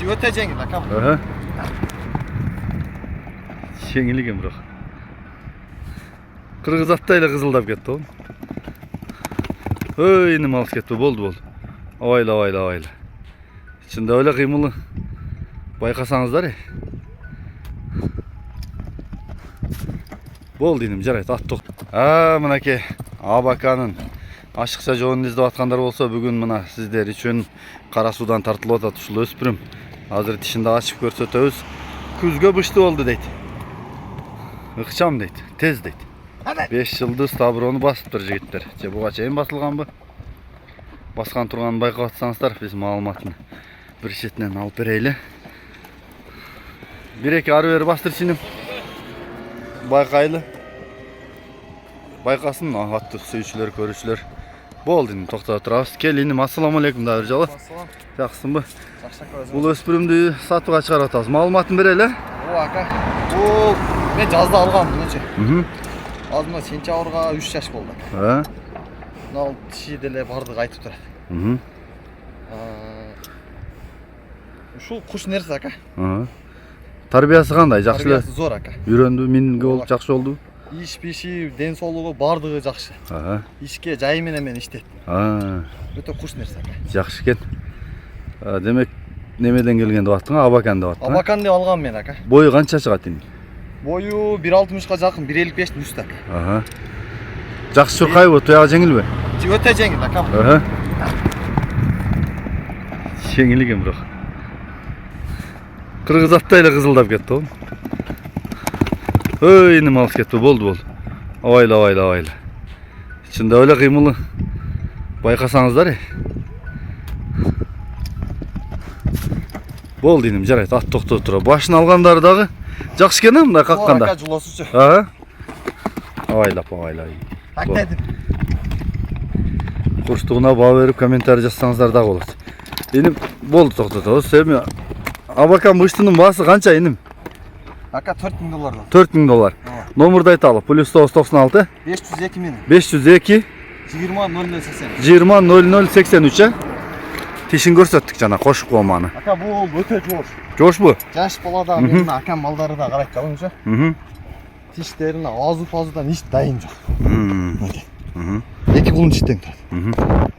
Öte жеңіл акам. Жеңіл екен бірақ. Қырғыз аттай эле кызылдап кетти ол. Ой, иним алып кетті, болды. Авайла. Чындап эле кыймылы. Байкасаңыздар. Болды иним, жарайт, ат тоқ. Мынакей Абаканын ашықша жолун издеп аткандар болсо, бүгүн мына сиздер үчүн кара суудан тартылып атат ушул өспүрүм. Азыр тишинде ачып көрсөтөбүз. Күзгө бышты болду дейт. Ыкчам дейт, тез дейт. 5 жылдыз табырону басыптыр жигиттер. Же буга чейин басылганбы? Баскан турганын байкап атсаңыздар, биз маалыматын бир четинен алып берели. 1-2 ары бери бастырчы иним. Байкайлы. Байкасын атты сүйүүчүлөр, көрүүчүлөр. Болды иним, токтоп турабыз. Кел иним, ассаламу алейкум да бир жолу. Жакшысыңбы? Бул өспүрүмдү сатууга чыгарып атабыз. Маалыматын берели. Ака. Бул мен жазда алгам мынча. Азырына сентябрга 3 жаш болду. Мына тиши деле бардыгы айтып турат. Ушул куш нерсе ака. Тарбиясы кандай? Жакшы эле? Тарбиясы зор ака. Үйрөндү, минге болуп жакшы болду. Иш биши, ден соолугу бардыгы жакшы. Ишке жай менен иштейт. Өтө куш нерсе ака. Жакшы экен. Демек немеден келген деп аттың? Абакан деп аттың? Абакан деп алгам мен ака. Бою канча чыгат эми? Бою 1.60га жакын, 1.55-тин үстү ака. Жакшы чуркайбы, туягы жеңилби? Өтө жеңил ака. Жеңил экен бирок. Кыргыз аттай эле кызылдап кетти ол. Ой, иним алып кетти, болды. Авайла. Чындап эле кыймылы. Байкасаңыздар. Болды иним, жарайт, ат токтоп тура. Башын алгандар дагы жакшы экен мындай какканда. Ака жулосучу. Авайлап. Тактадым. Курстугуна баа берип комментарий жазсаңыздар дагы болот. Иним болду, токтотобуз. Эми Абакан быштынын баасы канча иним? Ака $4000. $4000. Номерди айталы. +996 502 менен. 502 20 0083. 20 0083. Тишин көрсөттүк жана кошуп кооманы. Ака бул өтө жоош. Жошпу? Жаш балада менин акам балдары да карайт калыңчы. Тиштерине азу-пазудан иш дайын жок. 2 кулун тиштең турат.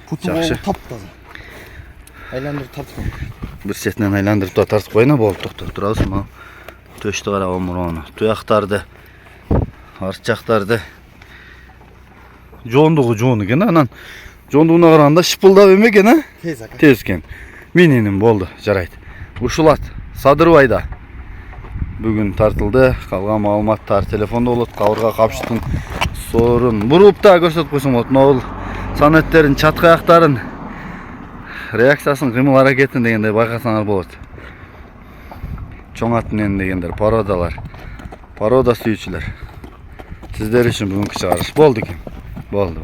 Путу таптаза. Айландырып тартып. Бир четинен айландырып тартып коюна болуп токтоп турабыз. Мына төштү кара омурону, туяктарды, арчактарды. Жондугу жоон экен, анан жондугуна караганда шыпылдап эме Тез ака. Тез экен. Мининим болду, жарайт. Ушул ат Садырбайда бүгүн тартылды. Калган маалыматтар телефондо болот. Кабырга капчыктын сорун буруп да көрсөтүп койсоң болот. Могул санеттерин, чатка аяктарын, реакциясын, кыймыл аракетин дегендей байкасаңар болот. Чоң ат менен дегендер, порода сүйүүчүлөр. Сиздер үчүн бүгүнкү чыгарыш болду экен. Болду.